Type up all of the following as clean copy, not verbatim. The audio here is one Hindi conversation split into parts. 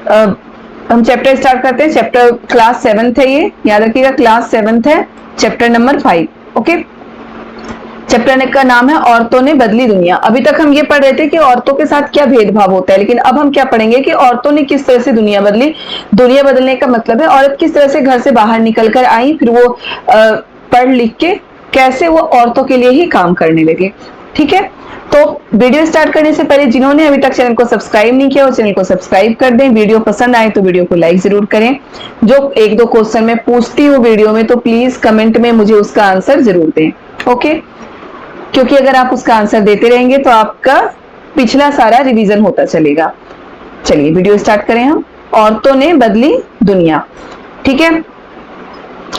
हम चैप्टर स्टार्ट करते हैं। चैप्टर क्लास 7th है, ये याद रखिएगा, क्लास 7th है, चैप्टर नंबर 5। ओके, चैप्टर का नाम है औरतों ने बदली दुनिया। अभी तक हम ये पढ़ रहे थे कि औरतों के साथ क्या भेदभाव होता है, लेकिन अब हम क्या पढ़ेंगे कि औरतों ने किस तरह से दुनिया बदली। दुनिया बदलने का मतलब है औरत किस तरह से घर से बाहर निकल कर आई, फिर वो पढ़ लिख के कैसे वो औरतों के लिए ही काम करने लगे। ठीक है, तो वीडियो स्टार्ट करने से पहले जिन्होंने अभी तक चैनल को सब्सक्राइब नहीं किया वो चैनल को सब्सक्राइब कर दें। वीडियो पसंद आए तो वीडियो को लाइक जरूर करें। जो एक दो क्वेश्चन मैं पूछती हूँ वीडियो में, तो प्लीज कमेंट में मुझे उसका आंसर जरूर दें। ओके, क्योंकि अगर आप उसका आंसर देते रहेंगे तो आपका पिछला सारा रिवीजन होता चलेगा। चलिए वीडियो स्टार्ट करें हम। औरतों ने बदली दुनिया। ठीक है,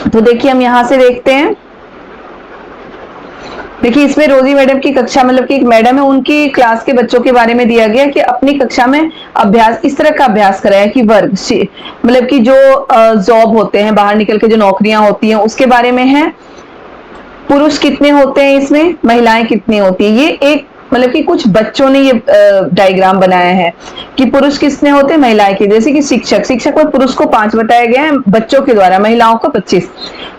तो देखिए हम यहां से देखते हैं। देखिए इसमें रोजी मैडम की कक्षा, मतलब कि एक मैडम है, उनकी क्लास के बच्चों के बारे में दिया गया कि अपनी कक्षा में अभ्यास, इस तरह का अभ्यास कराया कि वर्ग, मतलब कि जो जॉब होते हैं, बाहर निकल के जो नौकरियां होती हैं उसके बारे में है। पुरुष कितने होते हैं इसमें, महिलाएं कितनी होती है, ये एक मतलब कि कुछ बच्चों ने ये डायग्राम बनाया है कि पुरुष कितने होते हैं, महिलाएं की। जैसे कि शिक्षक में पुरुष को 5 बताया गया है बच्चों के द्वारा, महिलाओं को 25।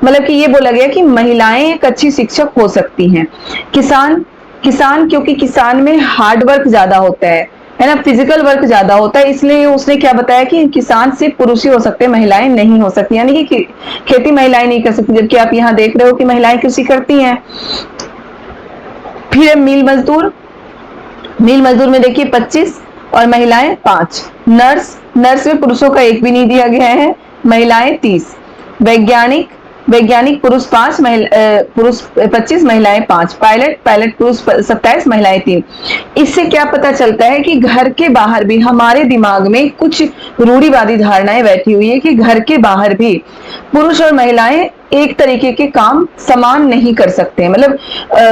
मतलब कि ये बोला गया कि महिलाएं एक अच्छी शिक्षक हो सकती हैं। किसान क्योंकि किसान में हार्ड वर्क ज्यादा होता है ना, फिजिकल वर्क ज्यादा होता है, इसलिए उसने क्या बताया कि किसान सिर्फ पुरुष ही हो सकते हैं, महिलाएं नहीं हो सकती। यानी कि खेती महिलाएं नहीं कर सकती, जबकि आप यहाँ देख रहे हो कि महिलाएं कृषि करती हैं। फिर मिल मजदूर में देखिए 25 और महिलाएं 5। नर्स में पुरुषों का एक भी नहीं दिया गया है, महिलाएं 30। वैज्ञानिक पुरुष 5, पुरुष 25, महिलाएं 5। पायलट पुरुष 27, महिलाएं 3। इससे क्या पता चलता है कि घर के बाहर भी हमारे दिमाग में कुछ रूढ़िवादी धारणाएं बैठी हुई है कि घर के बाहर भी पुरुष और महिलाएं एक तरीके के काम समान नहीं कर सकते हैं। मतलब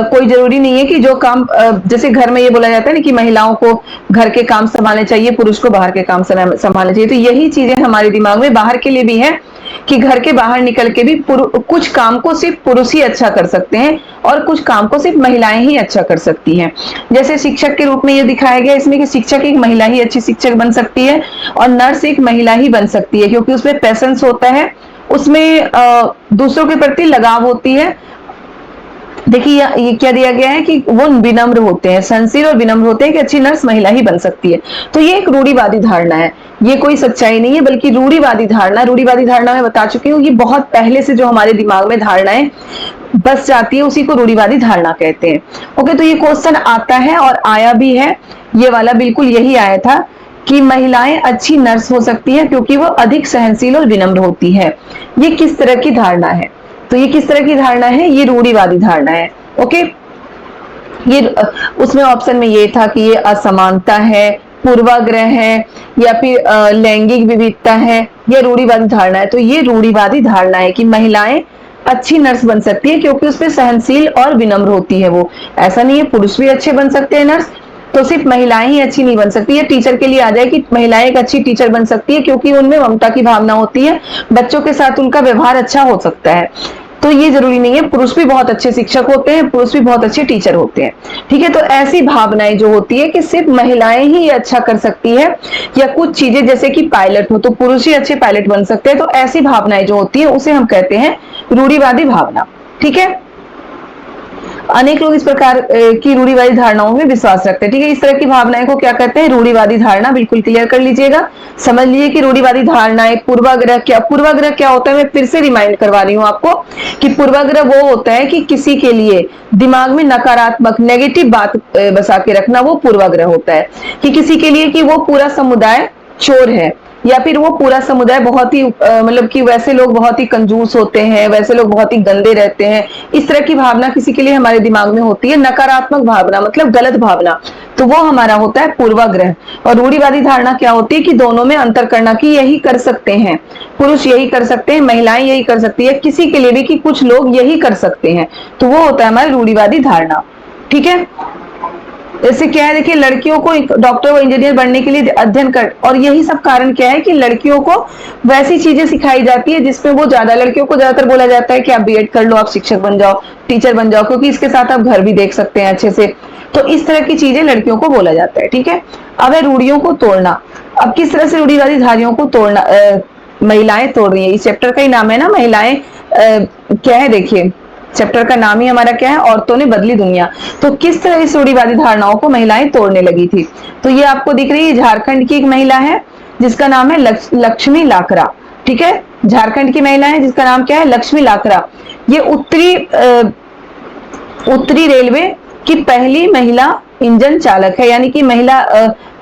कोई जरूरी नहीं है कि जो काम जैसे घर में ये बोला जाता है ना कि महिलाओं को घर के काम संभालने चाहिए, पुरुष को बाहर के काम संभालने चाहिए, तो यही चीजें हमारे दिमाग में बाहर के लिए भी है कि घर के बाहर निकल के भी कुछ काम को सिर्फ पुरुष ही अच्छा कर सकते हैं और कुछ काम को सिर्फ महिलाएं ही अच्छा कर सकती हैं। जैसे शिक्षक के रूप में ये दिखाया गया इसमें कि शिक्षक एक महिला ही अच्छी शिक्षक बन सकती है और नर्स एक महिला ही बन सकती है, क्योंकि उसमें पैशंस होता है, उसमें दूसरों के प्रति लगाव होती है। देखिए ये क्या दिया गया है कि वो विनम्र होते हैं, सहनशील और विनम्र होते हैं, कि अच्छी नर्स महिला ही बन सकती है। तो ये एक रूढ़िवादी धारणा है, ये कोई सच्चाई नहीं है बल्कि रूढ़िवादी धारणा मैं बता चुकी हूँ। ये बहुत पहले से जो हमारे दिमाग में धारणाएं बस जाती है उसी को रूढ़िवादी धारणा कहते हैं। ओके, तो ये क्वेश्चन आता है और आया भी है, ये वाला बिल्कुल यही आया था कि महिलाएं अच्छी नर्स हो सकती है क्योंकि वो अधिक सहनशील और विनम्र होती है। ये किस तरह की धारणा है, तो ये किस तरह की धारणा है, ये रूढ़िवादी धारणा है। ओके, ये उसमें ऑप्शन में ये था कि ये असमानता है, पूर्वाग्रह है, या फिर लैंगिक विविधता है, या रूढ़िवादी धारणा है। तो ये रूढ़िवादी धारणा है कि महिलाएं अच्छी नर्स बन सकती है क्योंकि उसमें सहनशील और विनम्र होती है वो। ऐसा नहीं है, पुरुष भी अच्छे बन सकते हैं नर्स, तो सिर्फ महिलाएं ही अच्छी नहीं बन सकती है। टीचर के लिए आ जाए कि महिलाएं एक अच्छी टीचर बन सकती है क्योंकि उनमें ममता की भावना होती है, बच्चों के साथ उनका व्यवहार अच्छा हो सकता है। तो ये जरूरी नहीं है, पुरुष भी बहुत अच्छे शिक्षक होते हैं, पुरुष भी बहुत अच्छे टीचर होते हैं। ठीक है, तो ऐसी भावनाएं जो होती है कि सिर्फ महिलाएं ही अच्छा कर सकती है, या कुछ चीजें जैसे कि पायलट हो तो पुरुष ही अच्छे पायलट बन सकते हैं, तो ऐसी भावनाएं जो होती है उसे हम कहते हैं रूढ़िवादी भावना। ठीक है, अनेक लोग इस प्रकार की रूढ़िवादी धारणाओं में विश्वास रखते हैं। ठीक है, इस तरह की भावनाएं को क्या कहते हैं, रूढ़िवादी धारणा। बिल्कुल क्लियर कर लीजिएगा, समझ लीजिए कि रूढ़िवादी धारणाएं, पूर्वाग्रह क्या होता है। मैं फिर से रिमाइंड करवा रही हूँ आपको कि पूर्वाग्रह वो होता है कि किसी के लिए दिमाग में नकारात्मक नेगेटिव बात बसा के रखना, वो पूर्वाग्रह होता है। कि किसी के लिए कि वो पूरा समुदाय चोर है, या फिर वो पूरा समुदाय बहुत ही मतलब कि वैसे लोग बहुत ही कंजूस होते हैं, वैसे लोग बहुत ही गंदे रहते हैं, इस तरह की भावना किसी के लिए हमारे दिमाग में होती है, नकारात्मक भावना मतलब गलत भावना, तो वो हमारा होता है पूर्वाग्रह। और रूढ़िवादी धारणा क्या होती है कि दोनों में अंतर करना, कि यही कर सकते हैं पुरुष, यही कर सकते हैं महिलाएं, यही कर सकती है, किसी के लिए भी कि कुछ लोग यही कर सकते हैं, तो वो होता है हमारी रूढ़िवादी धारणा। ठीक है, इससे क्या है, देखिए लड़कियों को डॉक्टर व इंजीनियर बनने के लिए अध्ययन कर, और यही सब कारण क्या है कि लड़कियों को वैसी चीजें सिखाई जाती है जिसमें वो ज्यादा, लड़कियों को ज्यादातर बोला जाता है कि आप बीएड कर लो, आप शिक्षक बन जाओ, टीचर बन जाओ, क्योंकि इसके साथ आप घर भी देख सकते हैं अच्छे से। तो इस तरह की चीजें लड़कियों को बोला जाता है। ठीक है, अब है रूढ़ियों को तोड़ना। अब किस तरह से रूढ़िवादी धारणियों को तोड़ना महिलाएं तोड़ रही है, इस चैप्टर का ही नाम है ना महिलाएं क्या है, देखिए चैप्टर का नाम ही हमारा क्या है, औरतों ने बदली दुनिया। तो किस तरह इस रूढ़िवादी धारणाओं को महिलाएं तोड़ने लगी थी। तो ये आपको दिख रही है, झारखंड की एक महिला है जिसका नाम है लक्ष्मी लाकरा। ठीक है, झारखंड की महिला है जिसका नाम क्या है, लक्ष्मी लाकरा। ये उत्तरी रेलवे की पहली महिला इंजन चालक है, यानी कि महिला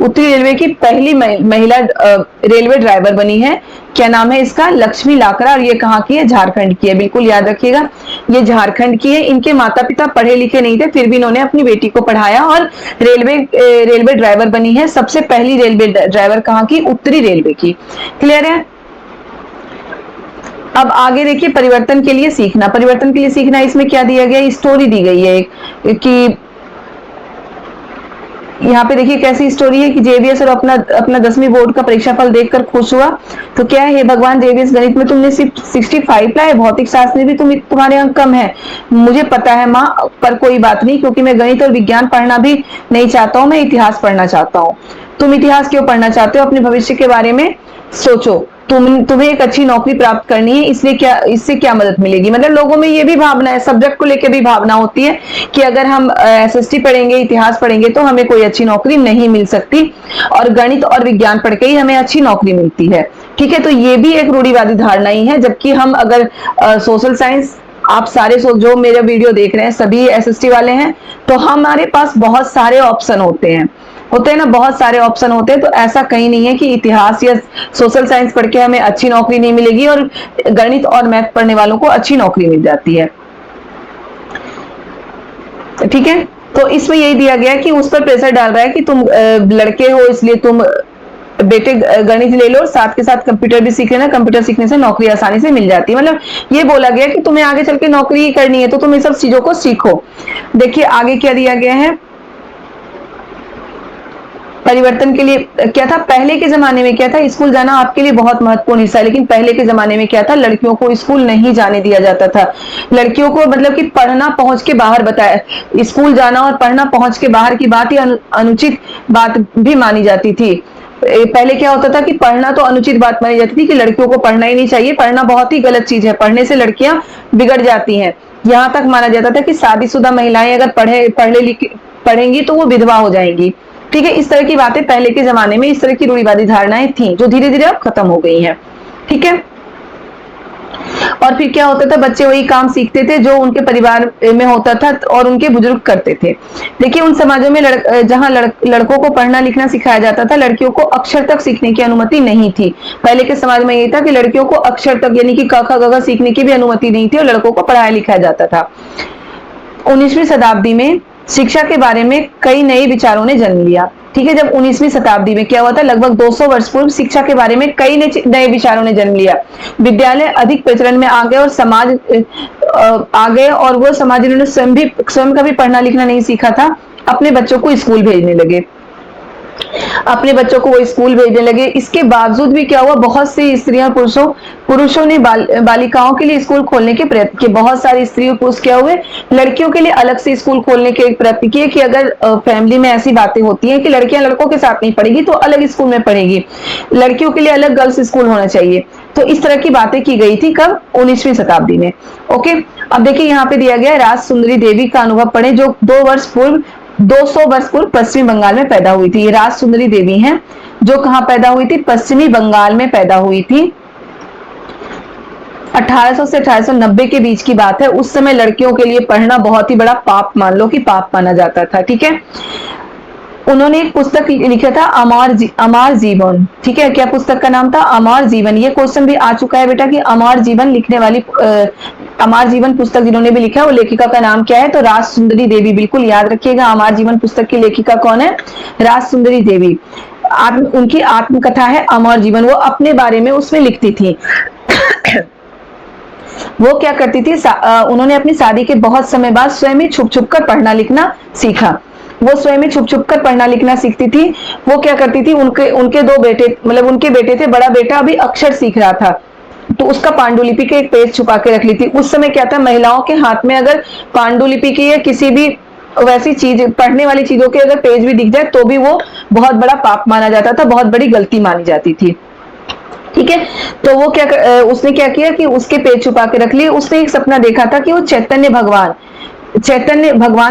उत्तरी रेलवे की पहली महिला रेलवे ड्राइवर बनी है। क्या नाम है इसका, लक्ष्मी लाकरा। और ये कहाँ की है, झारखंड की है, बिल्कुल याद रखिएगा ये झारखंड की है। इनके माता पिता पढ़े लिखे नहीं थे, फिर भी इन्होंने अपनी बेटी को पढ़ाया और रेलवे ड्राइवर बनी है। सबसे पहली रेलवे ड्राइवर कहाँ की, उत्तरी रेलवे की। क्लियर है। अब आगे देखिए, परिवर्तन के लिए सीखना। परिवर्तन के लिए सीखना, इसमें क्या दिया गया, स्टोरी दी गई है कि यहाँ पे देखिए कैसी स्टोरी है कि जेवीएस और अपना 10वीं बोर्ड का परीक्षाफल देखकर खुश हुआ। तो क्या है, हे भगवान जेवीएस, गणित में तुमने सिर्फ 65 लाए, भौतिक शास्त्र में भी तुम्हारे अंक कम है। मुझे पता है माँ, पर कोई बात नहीं, क्योंकि मैं गणित और विज्ञान पढ़ना भी नहीं चाहता हूँ, मैं इतिहास पढ़ना चाहता हूँ। तुम इतिहास क्यों पढ़ना चाहते हो, अपने भविष्य के बारे में सोचो। तुम्हें एक अच्छी नौकरी प्राप्त करनी है, इसलिए इससे क्या मदद मिलेगी। मतलब लोगों में ये भी भावना है, सब्जेक्ट को लेकर भी भावना होती है कि अगर हम एसएसटी पढ़ेंगे, इतिहास पढ़ेंगे तो हमें कोई अच्छी नौकरी नहीं मिल सकती, और गणित और विज्ञान पढ़ के ही हमें अच्छी नौकरी मिलती है। ठीक है, तो ये भी एक रूढ़िवादी धारणा ही है। जबकि हम अगर सोशल साइंस, आप सारे जो मेरा वीडियो देख रहे हैं सभी एसएसटी वाले हैं, तो हमारे पास बहुत सारे ऑप्शन होते हैं ना, बहुत सारे ऑप्शन होते हैं। तो ऐसा कहीं नहीं है कि इतिहास या सोशल साइंस पढ़ के हमें अच्छी नौकरी नहीं मिलेगी और गणित और मैथ पढ़ने वालों को अच्छी नौकरी मिल जाती है। ठीक है, तो इसमें यही दिया गया कि उस पर प्रेशर डाल रहा है कि तुम लड़के हो, इसलिए तुम बेटे गणित ले लो, साथ के साथ कंप्यूटर भी सीख लेना, कंप्यूटर सीखने से नौकरी आसानी से मिल जाती है। मतलब ये बोला गया कि तुम्हें आगे चल के नौकरी करनी है तो तुम इन सब चीजों को सीखो। देखिए आगे क्या दिया गया है, परिवर्तन के लिए क्या था, पहले के जमाने में क्या था, स्कूल जाना आपके लिए बहुत महत्वपूर्ण हिस्सा है, लेकिन पहले के जमाने में क्या था, लड़कियों को स्कूल नहीं जाने दिया जाता था। लड़कियों को मतलब कि पढ़ना पहुंच के बाहर बताया, स्कूल जाना और पढ़ना पहुंच के बाहर की बात ही अनुचित बात भी मानी जाती थी। पहले क्या होता था कि पढ़ना तो अनुचित बात मानी जाती थी कि लड़कियों को पढ़ना ही नहीं चाहिए, पढ़ना बहुत ही गलत चीज है, पढ़ने से लड़कियां बिगड़ जाती हैं। यहाँ तक माना जाता था कि शादीशुदा महिलाएं अगर पढ़ेंगी तो वो विधवा हो जाएंगी। ठीक है, इस तरह की बातें पहले के जमाने में, इस तरह की रूढ़िवादी धारणाएं थी जो धीरे धीरे अब खत्म हो गई हैं। ठीक है, और फिर क्या होता था, बच्चे वही काम सीखते थे जो उनके परिवार में होता था और उनके बुजुर्ग करते थे। देखिए उन समाजों में जहां लड़कों को पढ़ना लिखना सिखाया जाता था, लड़कियों को अक्षर तक सीखने की अनुमति नहीं थी। पहले के समाज में यही था कि लड़कियों को अक्षर तक यानी कि क ख ग घ सीखने की भी अनुमति नहीं थी और लड़कों को पढ़ाया लिखाया जाता था। 19वीं शताब्दी में शिक्षा के बारे में कई नए विचारों ने जन्म लिया। ठीक है, जब 19वीं शताब्दी में क्या हुआ था, लगभग 200 वर्ष पूर्व शिक्षा के बारे में कई नए विचारों ने जन्म लिया। विद्यालय अधिक प्रचलन में आ गए और समाज आ गए, और वो समाज जिन्होंने स्वयं का भी पढ़ना लिखना नहीं सीखा था, अपने बच्चों को स्कूल भेजने लगे, अपने बच्चों को वो स्कूल भेजने लगे। इसके बावजूद भी क्या हुआ, बहुत सी स्त्रियां पुरुषों ने बालिकाओं के लिए स्कूल खोलने के प्रयत्न किए। बहुत सारी स्त्री और पुरुष क्या हुए, लड़कियों के लिए अलग से स्कूल खोलने के प्रयत्न किए कि अगर फैमिली में ऐसी बातें होती हैं कि लड़कियां लड़कों के साथ नहीं पढ़ेगी तो अलग स्कूल में पढ़ेगी, लड़कियों के लिए अलग गर्ल्स स्कूल होना चाहिए। तो इस तरह की बातें की गई थी कब, 19वीं शताब्दी में। ओके, अब देखिए यहाँ पे दिया गया है, राज सुंदरी देवी का अनुभव पढ़े, जो 200 वर्ष पूर्व पश्चिमी बंगाल में पैदा हुई थी। ये राज सुंदरी देवी हैं जो कहां पैदा हुई थी, पश्चिमी बंगाल में पैदा हुई थी। 1800 से 1890 के बीच की बात है। उस समय लड़कियों के लिए पढ़ना बहुत ही बड़ा पाप, मान लो कि पाप माना जाता था। ठीक है, उन्होंने एक पुस्तक लिखा था अमर जीवन। ठीक है, क्या पुस्तक का नाम था, अमर जीवन। ये क्वेश्चन भी आ चुका है बेटा कि अमर जीवन लिखने वाली अमर जीवन पुस्तक जिन्होंने भी लिखा है वो लेखिका का नाम क्या है, तो राज सुंदरी देवी। बिल्कुल याद रखिएगा, अमर जीवन पुस्तक की लेखिका कौन है, राज सुंदरी देवी। उनकी आत्मकथा है अमर जीवन, वो अपने बारे में उसमें लिखती थी। वो क्या करती थी, उन्होंने अपनी शादी के बहुत समय बाद स्वयं ही छुप छुप कर पढ़ना लिखना सीखा। वो स्वयं ही छुप छुप कर पढ़ना लिखना सीखती थी। वो क्या करती थी, उनके 2 बेटे, मतलब उनके बेटे थे, बड़ा बेटा अभी अक्षर सीख रहा था तो उसका पांडुलिपि के एक पेज छुपा के रख ली थी। उस समय क्या था, महिलाओं के हाथ में अगर पांडुलिपि की या किसी भी वैसी चीज, पढ़ने वाली चीजों के अगर पेज भी दिख जाए तो भी वो बहुत बड़ा पाप माना जाता था, बहुत बड़ी गलती मानी जाती थी। ठीक है, तो वो उसने क्या किया कि उसके पेज छुपा के रख लिए। उसने एक सपना देखा था कि वो चैतन्य भगवान,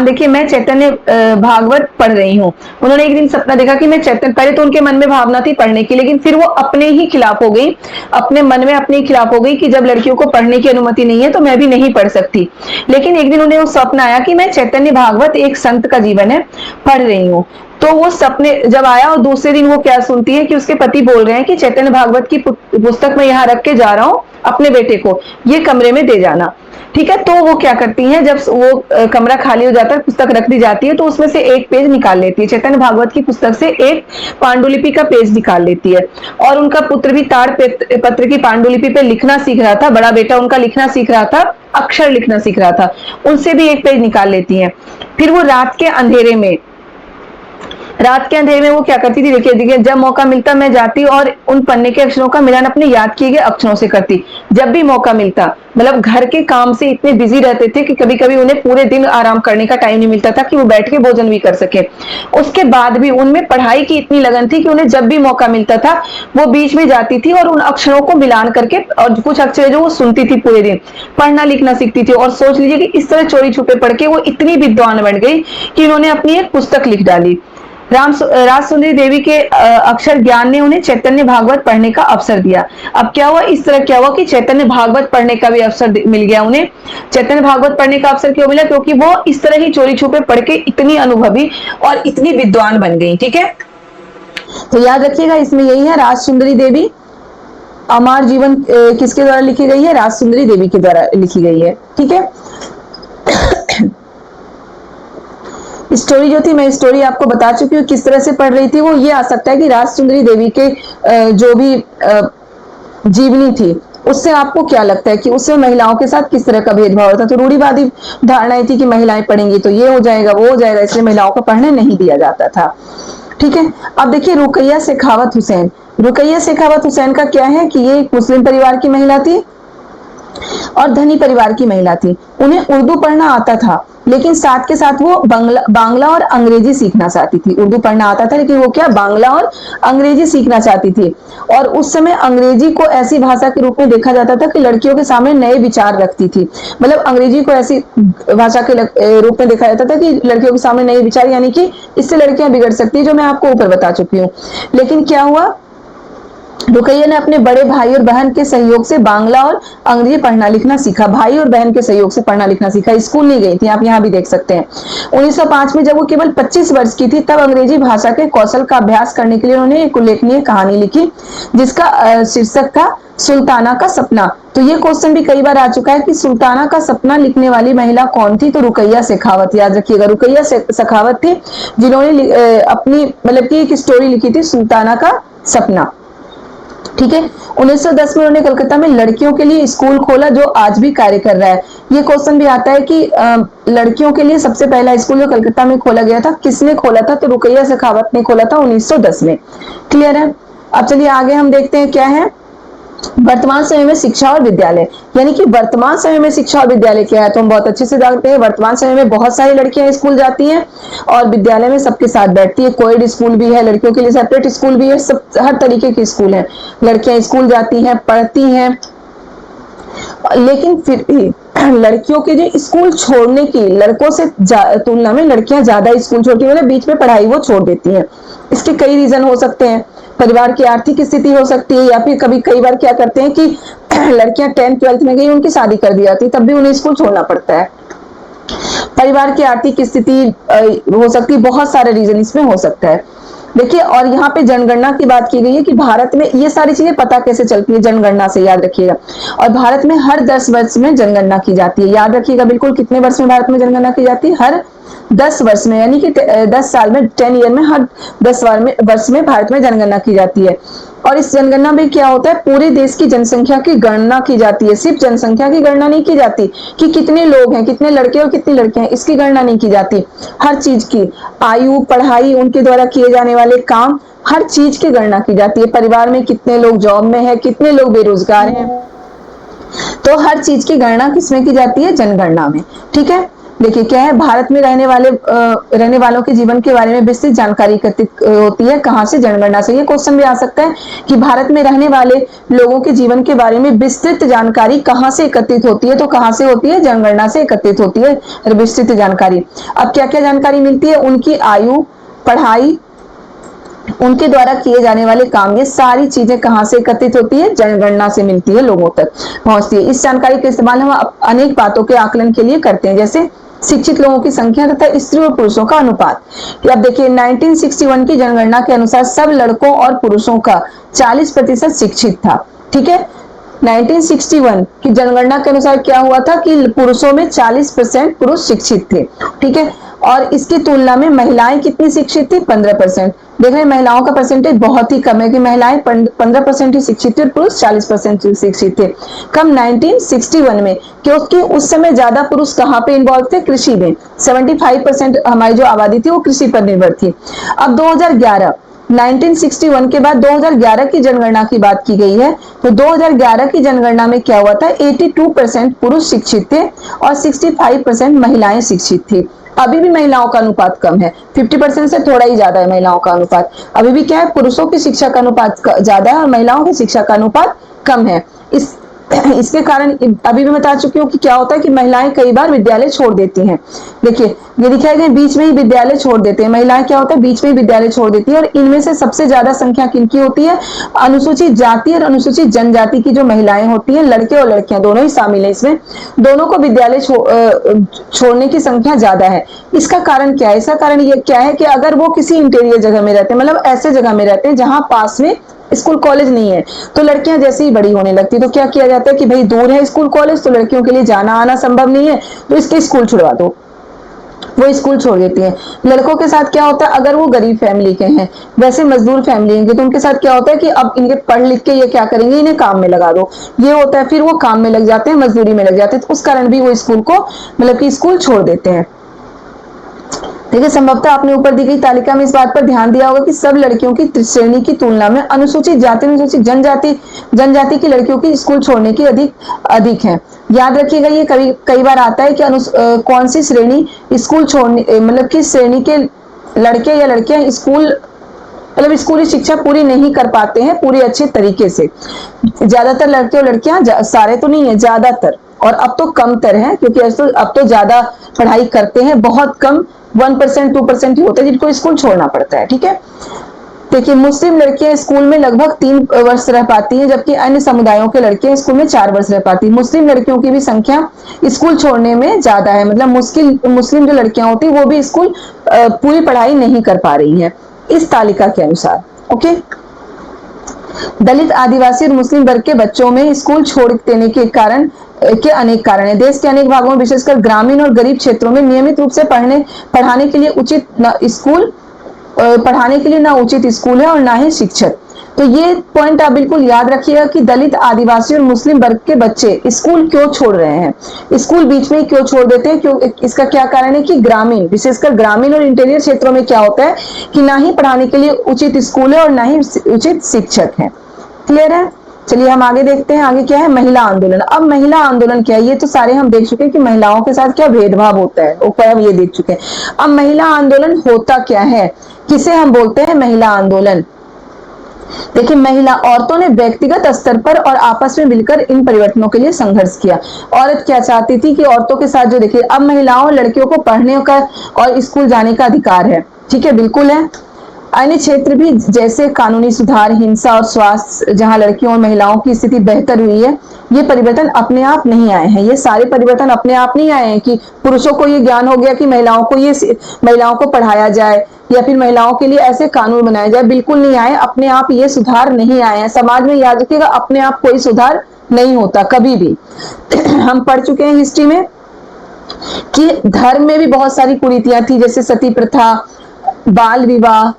देखिए मैं चैतन्य भागवत पढ़ रही हूँ। उन्होंने एक दिन सपना देखा कि मैं चैतन्य, पहले तो उनके मन में भावना थी पढ़ने की, लेकिन फिर वो अपने ही खिलाफ हो गई, अपने मन में अपने खिलाफ हो गई कि जब लड़कियों को पढ़ने की अनुमति नहीं है तो मैं भी नहीं पढ़ सकती। लेकिन एक दिन उन्हें वो स्वप्न आया कि मैं चैतन्य भागवत, एक संत का जीवन है, पढ़ रही हूँ। तो वो सपने जब आया, और दूसरे दिन वो क्या सुनती है कि उसके पति बोल रहे हैं कि चैतन्य भागवत की पुस्तक मैं यहाँ रख के जा रहा हूँ, अपने बेटे को ये कमरे में दे जाना। ठीक है, तो वो क्या करती हैं, जब वो कमरा खाली हो जाता है, पुस्तक रख दी जाती है, तो उसमें से एक पेज निकाल लेती है, चैतन्य भागवत की पुस्तक से एक पांडुलिपि का पेज निकाल लेती है। और उनका पुत्र भी ताड़ पत्र की पांडुलिपि पे लिखना सीख रहा था, बड़ा बेटा उनका लिखना सीख रहा था, अक्षर लिखना सीख रहा था, उनसे भी एक पेज निकाल लेती है। फिर वो रात के अंधेरे में वो क्या करती थी, देखिए जब मौका मिलता मैं जाती और उन पन्ने के अक्षरों का मिलान अपने याद किए गए अक्षरों से करती। जब भी मौका मिलता, मतलब घर के काम से इतने बिजी रहते थे कि कभी कभी उन्हें पूरे दिन आराम करने का टाइम नहीं मिलता था कि वो बैठ के भोजन भी कर सके। उसके बाद भी उनमें पढ़ाई की इतनी लगन थी कि उन्हें जब भी मौका मिलता था वो बीच में जाती थी और उन अक्षरों को मिलान करके, और कुछ अक्षर जो वो सुनती थी, पूरे दिन पढ़ना लिखना सीखती थी। और सोच लीजिए कि इस तरह चोरी छुपे पढ़ के वो इतनी विद्वान बन गई कि उन्होंने अपनी एक पुस्तक लिख डाली। राज सुंदरी देवी के अक्षर ज्ञान ने उन्हें चैतन्य भागवत पढ़ने का अवसर दिया। अब क्या हुआ, इस तरह क्या हुआ कि चैतन्य भागवत पढ़ने का भी अवसर मिल गया उन्हें। चैतन्य भागवत पढ़ने का अवसर क्यों मिला, क्योंकि वो इस तरह ही चोरी छुपे पढ़ के इतनी अनुभवी और इतनी विद्वान बन गई। ठीक है, तो याद रखिएगा इसमें यही है, राज सुंदरी देवी अमर जीवन किसके द्वारा लिखी गई है, राज सुंदरी देवी के द्वारा लिखी गई है। ठीक है, स्टोरी जो थी, मैं स्टोरी आपको बता चुकी हूँ किस तरह से पढ़ रही थी। वो ये आ सकता है कि राज सुंदरी देवी के जो भी जीवनी थी उससे आपको क्या लगता है कि उससे महिलाओं के साथ किस तरह का भेदभाव होता। तो रूढ़िवादी धारणाएं थी कि महिलाएं पढ़ेंगी तो ये हो जाएगा वो हो जाएगा, इसलिए महिलाओं को पढ़ने नहीं दिया जाता था। ठीक है, अब देखिए रुकैया शेखावत हुसैन। रुकैया शेखावत हुसैन का क्या है कि ये एक मुस्लिम परिवार की महिला थी और धनी परिवार की महिला थी। उन्हें उर्दू पढ़ना आता था, लेकिन साथ के साथ वो बांग्ला और अंग्रेजी सीखना चाहती थी। उर्दू पढ़ना आता था लेकिन वो क्या बांग्ला और अंग्रेजी सीखना चाहती थी। और उस समय अंग्रेजी को ऐसी भाषा के रूप में देखा जाता था कि लड़कियों के सामने नए विचार रखती थी। मतलब अंग्रेजी को ऐसी भाषा के रूप में देखा जाता था कि लड़कियों के सामने नए विचार, यानी कि इससे लड़कियां बिगड़ सकती है, जो मैं आपको ऊपर बता चुकी हूँ। लेकिन क्या हुआ, रुकैया ने अपने बड़े भाई और बहन के सहयोग से बांग्ला और अंग्रेजी पढ़ना लिखना सीखा। भाई और बहन के सहयोग से पढ़ना लिखना सीखा, स्कूल नहीं गई थी, आप यहाँ भी देख सकते हैं। 1905 में जब वो केवल 25 वर्ष की थी तब अंग्रेजी भाषा के कौशल का अभ्यास करने के लिए उन्होंने एक उल्लेखनीय कहानी लिखी जिसका शीर्षक था सुल्ताना का सपना। तो ये क्वेश्चन भी कई बार आ चुका है कि सुल्ताना का सपना लिखने वाली महिला कौन थी, तो रुकैया शेखावत। याद रखिएगा, रुकैया शेखावत थी जिन्होंने अपनी मतलब की एक स्टोरी लिखी थी सुल्ताना का सपना। ठीक है, 1910 में उन्होंने कलकत्ता में लड़कियों के लिए स्कूल खोला जो आज भी कार्य कर रहा है। ये क्वेश्चन भी आता है कि लड़कियों के लिए सबसे पहला स्कूल जो कलकत्ता में खोला गया था किसने खोला था, तो रुकैया शेखावत ने खोला था 1910 में। क्लियर है। अब चलिए आगे हम देखते हैं क्या है वर्तमान समय में शिक्षा और विद्यालय। यानी कि वर्तमान समय में शिक्षा और विद्यालय क्या है तो हम बहुत अच्छे से जानते हैं। वर्तमान समय में बहुत सारी लड़कियां स्कूल जाती हैं और विद्यालय में सबके साथ बैठती है। कोएड स्कूल भी है, लड़कियों के लिए सेपरेट स्कूल भी है, सब हर तरीके के स्कूल हैं। लड़कियां स्कूल जाती हैं, पढ़ती हैं, लेकिन फिर भी लड़कियों के जो स्कूल छोड़ने की लड़कों से तुलना में लड़कियां ज्यादा स्कूल छोड़ती हैं, मतलब बीच में पढ़ाई वो छोड़ देती हैं। इसके कई रीजन हो सकते हैं। परिवार की आर्थिक स्थिति हो सकती है, या फिर कई बार क्या करते हैं कि लड़कियां 10th 12th में गई, उनकी शादी कर दी जाती है, तब भी उन्हें स्कूल छोड़ना पड़ता है। परिवार की आर्थिक स्थिति हो सकती है, बहुत सारे रीजन इसमें हो सकता है। देखिए, और यहाँ पे जनगणना की बात की गई है कि भारत में ये सारी चीजें पता कैसे चलती है, जनगणना से, याद रखिएगा। और भारत में हर 10 वर्ष में जनगणना की जाती है। याद रखिएगा बिल्कुल, कितने वर्ष में भारत में जनगणना की जाती है, हर 10 वर्ष में, यानी कि 10 साल में, 10 ईयर में, हर 10 वर्ष में भारत में जनगणना की जाती है। और इस जनगणना में क्या होता है, पूरे देश की जनसंख्या की गणना की जाती है। सिर्फ जनसंख्या की गणना नहीं की जाती कि कितने लोग हैं, कितने लड़के और कितनी लड़कियां हैं, इसकी गणना नहीं की जाती। हर चीज की आयु, पढ़ाई, उनके द्वारा किए जाने वाले काम, हर चीज की गणना की जाती है। परिवार में कितने लोग जॉब में है, कितने लोग बेरोजगार हैं, तो हर चीज की गणना किसमें की जाती है, जनगणना में। ठीक है, देखिए क्या है, भारत में रहने वालों के जीवन के बारे में विस्तृत जानकारी एकत्रित होती है। कहाँ से? जनगणना से। ये क्वेश्चन भी आ सकता है कि भारत में रहने वाले लोगों के जीवन के बारे में विस्तृत जानकारी कहाँ से एकत्रित होती है? तो कहाँ से होती है? जनगणना से एकत्रित होती है विस्तृत जानकारी। अब क्या क्या जानकारी मिलती है? उनकी आयु, पढ़ाई, उनके द्वारा किए जाने वाले काम, ये सारी चीजें कहां से एकत्रित होती है? जनगणना से मिलती है, लोगों तक पहुंचती है। इस जानकारी का इस्तेमाल हम अनेक बातों के आकलन के लिए करते हैं, जैसे शिक्षित लोगों की संख्या तथा स्त्री और पुरुषों का अनुपात। अब देखिए 1961 की जनगणना के अनुसार सब लड़कों और पुरुषों का 40% शिक्षित था। ठीक है, 1961 की जनगणना के अनुसार क्या हुआ था कि पुरुषों में 40% पुरुष शिक्षित थे। ठीक है, और इसकी तुलना में महिलाएं कितनी शिक्षित थी? 15%। देख रहे हैं महिलाओं का परसेंटेज बहुत ही कम है कि महिलाएं 15% ही शिक्षित थी और पुरुष 40% शिक्षित थे। कम 1961 में, क्योंकि उस समय ज्यादा पुरुष कहाँ पे इन्वॉल्व थे? कृषि में। 75% हमारी जो आबादी थी वो कृषि पर निर्भर थी। अब 1961 के बाद 2011 की जनगणना की बात की गई है, तो 2011 की जनगणना में क्या हुआ था? 82% पुरुष शिक्षित थे और 65% महिलाएं शिक्षित थी। अभी भी महिलाओं का अनुपात कम है, 50% से थोड़ा ही ज्यादा है महिलाओं का अनुपात। अभी भी क्या है? पुरुषों की शिक्षा का अनुपात ज्यादा है और महिलाओं की शिक्षा का अनुपात कम है। इसके कारण अभी भी बता चुकी हूँ कि क्या होता है कि महिलाएं कई बार विद्यालय छोड़ देती हैं। देखिए ये दिखाई गए, बीच में ही विद्यालय छोड़ देते हैं महिलाएं। क्या होता है? बीच में ही विद्यालय छोड़ देती है। और इनमें से सबसे ज्यादा संख्या किनकी होती है? अनुसूचित जाति और अनुसूचित जनजाति की जो महिलाएं होती हैं, लड़के और लड़कियां दोनों ही शामिल है इसमें, दोनों को विद्यालय छोड़ने की संख्या ज्यादा है। इसका कारण क्या है? इसका कारण ये क्या है कि अगर वो किसी इंटीरियर जगह में रहते हैं, मतलब ऐसे जगह में रहते हैं जहां पास में स्कूल कॉलेज नहीं है, तो लड़कियां जैसे ही बड़ी होने लगती है तो क्या किया जाता है कि भाई दूर है स्कूल कॉलेज, तो लड़कियों के लिए जाना आना संभव नहीं है, तो इसके स्कूल छुड़वा दो, वो स्कूल छोड़ देती है। लड़कों के साथ क्या होता है? अगर वो गरीब फैमिली के हैं, वैसे मजदूर फैमिली है, तो उनके साथ क्या होता है कि अब इनके पढ़ लिख के ये क्या करेंगे? इन्हें काम में लगा दो, ये होता है। फिर वो काम में लग जाते हैं, मजदूरी में लग जाते हैं, तो उस कारण भी वो स्कूल को मतलब कि स्कूल छोड़ देते हैं। देखिए संभवतः आपने ऊपर दी गई तालिका में इस बात पर ध्यान दिया होगा कि सब लड़कियों की श्रेणी की तुलना में अनुसूचित जाति, अनुसूचित जनजाति की लड़कियों की स्कूल छोड़ने की अधिक है। याद रखिएगा, ये कई बार आता है कि कौन सी श्रेणी स्कूल छोड़ने, मतलब किस श्रेणी के लड़के या लड़कियां मतलब स्कूली शिक्षा पूरी नहीं कर पाते हैं पूरी अच्छे तरीके से। ज्यादातर लड़के और लड़कियां, सारे तो नहीं है, ज्यादातर, और अब तो कमतर है, क्योंकि अब तो ज्यादा पढ़ाई करते हैं, बहुत कम 1% 2% ही होते हैं जिनको स्कूल छोड़ना पड़ता है। ठीक है, देखिए मुस्लिम लड़कियां स्कूल में लगभग 3 वर्ष रह पाती हैं, जबकि अन्य समुदायों के लड़के स्कूल में 4 वर्ष रह पाती हैं। मुस्लिम लड़कियों की भी संख्या स्कूल छोड़ने में ज्यादा है, मतलब मुस्लिम जो लड़कियां होती है वो भी स्कूल पूरी पढ़ाई नहीं कर पा रही है इस तालिका के अनुसार। ओके, दलित, आदिवासी और मुस्लिम वर्ग के बच्चों में स्कूल छोड़ देने के अनेक कारण है। देश के अनेक भागों में, विशेषकर ग्रामीण और गरीब क्षेत्रों में नियमित रूप से पढ़ाने के लिए ना उचित स्कूल है और ना ही शिक्षक। तो ये पॉइंट आप बिल्कुल याद रखिएगा कि दलित, आदिवासी और मुस्लिम वर्ग के बच्चे स्कूल क्यों छोड़ रहे हैं, स्कूल बीच में क्यों छोड़ देते हैं, क्यों? इसका क्या कारण है कि ग्रामीण, विशेषकर ग्रामीण और इंटीरियर क्षेत्रों में क्या होता है कि ना ही पढ़ाने के लिए उचित स्कूल है और ना ही उचित शिक्षक है। क्लियर है? चलिए हम आगे देखते हैं। आगे क्या है? महिला आंदोलन। अब महिला आंदोलन क्या है? ये तो सारे हम देख चुके हैं कि महिलाओं के साथ क्या भेदभाव होता है, ऊपर हम ये देख चुके हैं। अब महिला आंदोलन होता क्या है, किसे हम बोलते हैं महिला आंदोलन? देखिए महिला औरतों ने व्यक्तिगत स्तर पर और आपस में मिलकर इन परिवर्तनों के लिए संघर्ष किया। औरत क्या चाहती थी कि औरतों के साथ जो, देखिए अब महिलाओं और लड़कियों को पढ़ने का और स्कूल जाने का अधिकार है। ठीक है, बिल्कुल है। अन्य क्षेत्र भी जैसे कानूनी सुधार, हिंसा और स्वास्थ्य, जहां लड़कियों और महिलाओं की स्थिति बेहतर हुई है, ये परिवर्तन अपने आप नहीं आए हैं। ये सारे परिवर्तन अपने आप नहीं आए हैं कि पुरुषों को ये ज्ञान हो गया कि महिलाओं को पढ़ाया जाए या फिर महिलाओं के लिए ऐसे कानून बनाए जाए, बिल्कुल नहीं आए। अपने आप ये सुधार नहीं आए हैं समाज में। याद रखिएगा, अपने आप कोई सुधार नहीं होता कभी भी। हम पढ़ चुके हैं हिस्ट्री में कि धर्म में भी बहुत सारी कुरीतियां थी, जैसे सती प्रथा, बाल विवाह,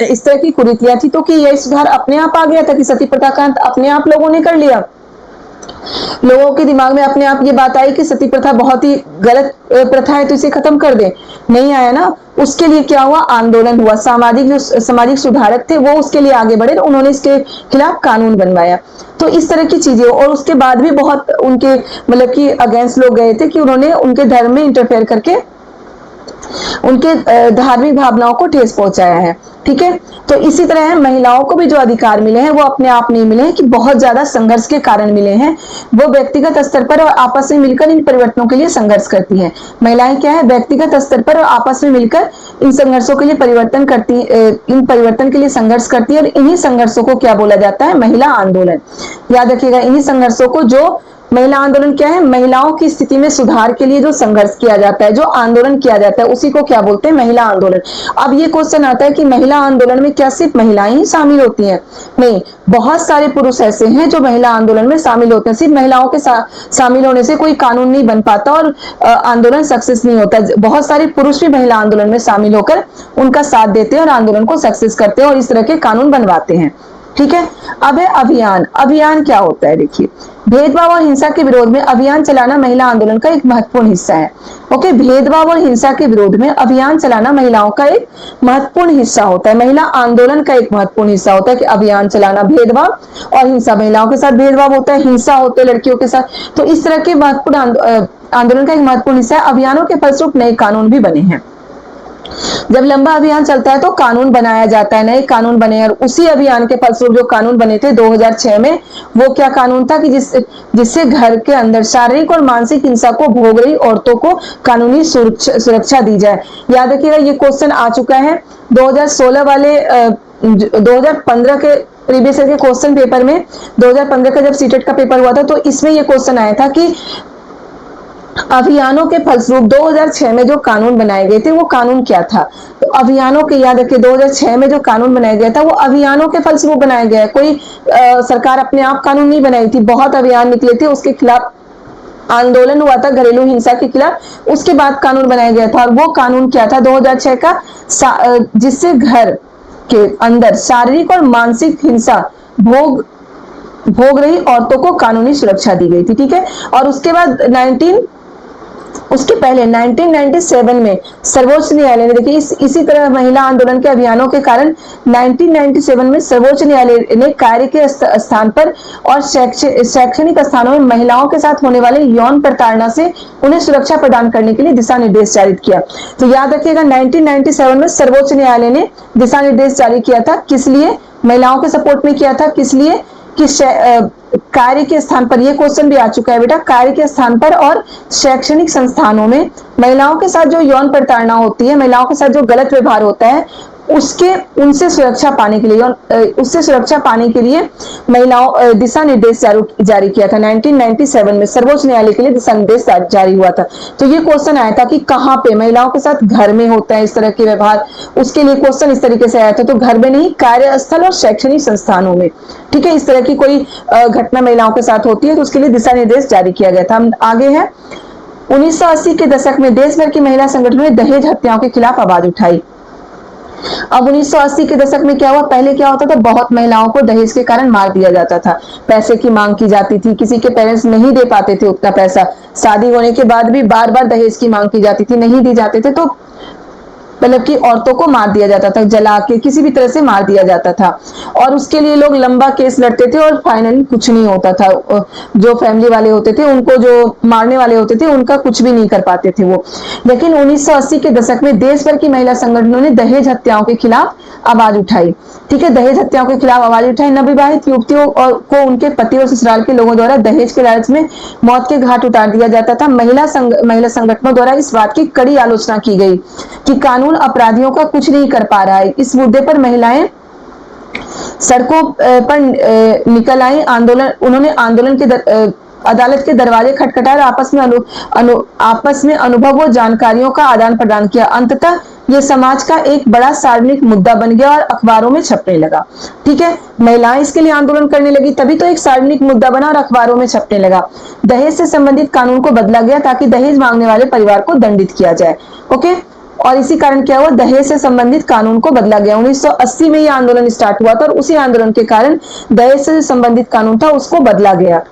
इस तरह की कुरीतियां थी। तो कि यह सुधार अपने आप आ गया था कि सती प्रथा का अंत अपने आप लोगों ने कर लिया? लोगों के दिमाग में अपने आप ये बात आई कि सती प्रथा बहुत ही गलत प्रथा है, तो इसे खत्म कर दे, नहीं आया ना। उसके लिए क्या हुआ, आंदोलन हुआ, सामाजिक सुधारक थे वो उसके लिए आगे बढ़े, उन्होंने इसके खिलाफ कानून बनवाया। तो इस तरह की चीजें, और उसके बाद भी बहुत उनके मतलब कि अगेंस्ट लोग गए थे कि उन्होंने उनके धर्म में इंटरफेयर करके उनके धार्मिक भावनाओं को ठेस पहुंचाया है। ठीक है, तो इसी तरह है, महिलाओं को भी जो अधिकार मिले हैं वो अपने आप नहीं मिले हैं, कि बहुत ज्यादा संघर्ष के कारण मिले हैं। वो व्यक्तिगत स्तर पर और आपस में मिलकर इन परिवर्तनों के लिए संघर्ष करती हैं। महिलाएं क्या है, व्यक्तिगत स्तर पर और आपस में मिलकर इन संघर्षों के लिए इन परिवर्तन के लिए संघर्ष करती है, और इन्हीं संघर्षों को क्या बोला जाता है, महिला आंदोलन। याद रखिएगा, इन्हीं संघर्षों को, जो महिला आंदोलन क्या है, महिलाओं की स्थिति में सुधार के लिए जो संघर्ष किया जाता है, जो आंदोलन किया जाता है, उसी को क्या बोलते हैं, महिला आंदोलन। अब ये क्वेश्चन आता है कि महिला आंदोलन में क्या सिर्फ महिलाएं ही शामिल होती हैं? नहीं, बहुत सारे पुरुष ऐसे हैं जो महिला आंदोलन में शामिल होते हैं। सिर्फ महिलाओं के शामिल होने से कोई कानून नहीं बन पाता और आंदोलन सक्सेस नहीं होता। बहुत सारे पुरुष भी महिला आंदोलन में शामिल होकर उनका साथ देते हैं और आंदोलन को सक्सेस करते हैं और इस तरह के कानून बनवाते हैं। ठीक है, अब है अभियान। अभियान क्या होता है, देखिए, भेदभाव और हिंसा के विरोध में अभियान चलाना महिला आंदोलन का एक महत्वपूर्ण हिस्सा है। ओके, भेदभाव और हिंसा के विरोध में अभियान चलाना महिलाओं का एक महत्वपूर्ण हिस्सा होता है, महिला आंदोलन का एक महत्वपूर्ण हिस्सा होता है कि अभियान चलाना। भेदभाव और हिंसा, महिलाओं के साथ भेदभाव होता है, हिंसा होते है लड़कियों के साथ, तो इस तरह के महत्वपूर्ण आंदोलन का एक महत्वपूर्ण हिस्सा है। अभियानों के फलस्वरूप नए कानून भी बने हैं। जब लंबा अभियान चलता है तो कानून बनाया जाता है, नए कानून बने, और उसी अभियान के फलस्वरूप जो कानून बने थे 2006 में, वो क्या कानून था कि जिससे घर के अंदर शारीरिक और मानसिक हिंसा को भोग रही औरतों को कानूनी सुरक्षा दी जाए। याद रखिएगा, ये क्वेश्चन आ चुका है 2016 वाले 2015 के प्रीवियस ईयर के क्वेश्चन पेपर में। 2015 का जब सीटेट का पेपर हुआ था तो इसमें ये क्वेश्चन आया था कि अभियानों के फलस्वरूप 2006 में जो कानून बनाए गए थे वो कानून क्या था। तो अभियानों के, याद रखिए, 2006 में जो कानून बनाया गया था वो अभियानों के फलस्वरूप बनाया गया है। कोई सरकार अपने आप कानून नहीं बनाई थी, बहुत अभियान निकले थे, उसके खिलाफ आंदोलन हुआ था घरेलू हिंसा के खिलाफ, उसके बाद कानून बनाया गया था। और वो कानून क्या था 2006 का, जिससे घर के अंदर शारीरिक और मानसिक हिंसा भोग रही औरतों को कानूनी सुरक्षा दी गई थी। ठीक है, और उसके बाद उसके पहले 1997 में सर्वोच्च न्यायालय ने, देखिए इसी तरह महिला आंदोलन के अभियानों के कारण 1997 में सर्वोच्च न्यायालय ने कार्य के स्थान पर और शैक्षणिक स्थानों में महिलाओं के साथ होने वाले यौन प्रताड़ना से उन्हें सुरक्षा प्रदान करने के लिए दिशा निर्देश जारी किया। तो याद रखिएगा, 1997 में सर्वोच्च न्यायालय ने दिशा निर्देश जारी किया था, किस लिए, महिलाओं के सपोर्ट में किया था, किस लिए कि कार्य के स्थान पर, ये क्वेश्चन भी आ चुका है बेटा, कार्य के स्थान पर और शैक्षणिक संस्थानों में महिलाओं के साथ जो यौन प्रताड़ना होती है, महिलाओं के साथ जो गलत व्यवहार होता है, उनसे सुरक्षा पाने के लिए, उससे सुरक्षा पाने के लिए महिलाओं दिशा निर्देश जारी किया था 1997 में, सर्वोच्च न्यायालय के लिए दिशा निर्देश जारी हुआ था। तो ये क्वेश्चन आया था कि कहाँ पे महिलाओं के साथ, घर में होता है इस तरह के व्यवहार, उसके लिए क्वेश्चन इस तरीके से आया था। तो घर में नहीं, कार्यस्थल और शैक्षणिक संस्थानों में, ठीक है, इस तरह की कोई घटना महिलाओं के साथ होती है तो उसके लिए दिशा निर्देश जारी किया गया था। हम आगे है, 1980 के दशक में देश भर की महिला संगठनों ने दहेज हत्याओं के खिलाफ आवाज उठाई। अब 1980 के दशक में क्या हुआ, पहले क्या होता था, बहुत महिलाओं को दहेज के कारण मार दिया जाता था, पैसे की मांग की जाती थी, किसी के पेरेंट्स नहीं दे पाते थे उतना पैसा, शादी होने के बाद भी बार बार दहेज की मांग की जाती थी, नहीं दी जाते थे, तो मतलब कि औरतों को मार दिया जाता था, जला के किसी भी तरह से मार दिया जाता था, और उसके लिए लोग लंबा केस लड़ते थे और फाइनली कुछ नहीं होता था। जो फैमिली वाले होते थे, उनको जो मारने वाले होते थे, उनका कुछ भी नहीं कर पाते थे वो। लेकिन 1980 के दशक में देश भर की महिला संगठनों ने दहेज हत्याओं के खिलाफ आवाज उठाई। ठीक है, दहेज हत्याओं के खिलाफ आवाज उठाई। नवविवाहित युवतियों को उनके पति और ससुराल के लोगों द्वारा दहेज के लालच में मौत के घाट उतार दिया जाता था। महिला संगठनों द्वारा इस बात की कड़ी आलोचना की गई कि कानून अपराधियों का कुछ नहीं कर पा रहा है। इस मुद्दे पर महिलाएं सड़कों पर निकल आई, उन्होंने आंदोलन के अदालत के दरवाजे खटखटाए, आपस में अनुभव और जानकारियों का आदान प्रदान किया। अंततः ये समाज का एक बड़ा सार्वजनिक मुद्दा बन गया और अखबारों में छपने लगा। ठीक है, महिलाएं इसके लिए आंदोलन करने लगी, तभी तो एक सार्वजनिक मुद्दा बना और अखबारों में छपने लगा। दहेज से संबंधित कानून को बदला गया ताकि दहेज मांगने वाले परिवार को दंडित किया जाए। ओके, और इसी कारण क्या हुआ, दहेज से संबंधित कानून को बदला गया। 1980 में यह आंदोलन स्टार्ट हुआ था और उसी आंदोलन के कारण दहेज से संबंधित कानून था उसको बदला गया।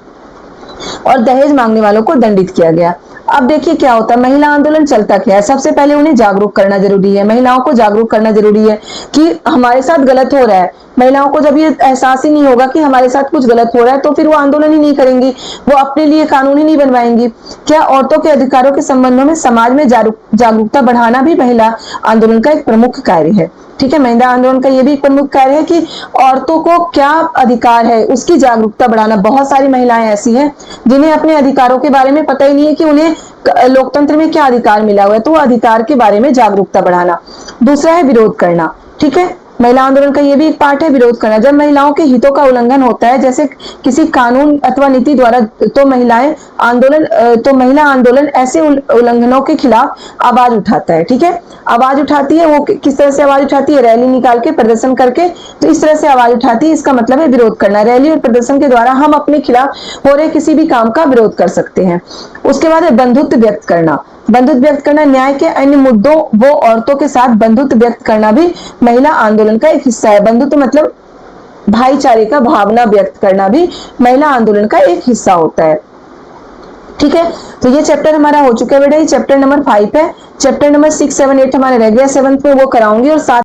और दहेज मांगने वालों को दंडित किया गया। अब देखिए क्या होता है, महिला आंदोलन चलता क्या है। सबसे पहले उन्हें जागरूक करना जरूरी है, महिलाओं को जागरूक करना जरूरी है कि हमारे साथ गलत हो रहा है। महिलाओं को जब ये एहसास ही नहीं होगा कि हमारे साथ कुछ गलत हो रहा है तो फिर वो आंदोलन ही नहीं करेंगी, वो अपने लिए कानून ही नहीं बनवाएंगी। क्या औरतों के अधिकारों के संबंधों में समाज में जागरूकता बढ़ाना भी महिला आंदोलन का एक प्रमुख कार्य है। ठीक है, महिला आंदोलन का ये भी एक प्रमुख कार्य है कि औरतों को क्या अधिकार है उसकी जागरूकता बढ़ाना। बहुत सारी महिलाएं ऐसी हैं जिन्हें अपने अधिकारों के बारे में पता ही नहीं है कि उन्हें लोकतंत्र में क्या अधिकार मिला हुआ है, तो वो अधिकार के बारे में जागरूकता बढ़ाना। दूसरा है विरोध करना। ठीक है, महिला आंदोलन का ये भी एक पार्ट है विरोध करना। जब महिलाओं के हितों का उल्लंघन होता है, जैसे किसी कानून अथवा नीति द्वारा, तो महिला आंदोलन ऐसे उल्लंघनों के खिलाफ आवाज उठाता है। ठीक है, आवाज उठाती है। वो किस तरह से आवाज उठाती है? रैली निकाल के, प्रदर्शन करके, तो इस तरह से आवाज उठाती है। इसका मतलब है विरोध करना। रैली और प्रदर्शन के द्वारा हम अपने खिलाफ हो रहे किसी भी काम का विरोध कर सकते हैं। उसके बाद है बंधुत्व व्यक्त करना। बंधुत्व व्यक्त करना, न्याय के अन्य मुद्दों वो औरतों के साथ बंधुत्व व्यक्त करना भी महिला आंदोलन का एक हिस्सा है। बंधुत्व मतलब भाईचारे का भावना व्यक्त करना भी महिला आंदोलन का एक हिस्सा होता है। ठीक है, तो ये चैप्टर हमारा हो चुका है बेटा, ये चैप्टर नंबर 5 है। चैप्टर नंबर 6, 7, 8 हमारे रह गया, 7th में वो कराऊंगी। और साथ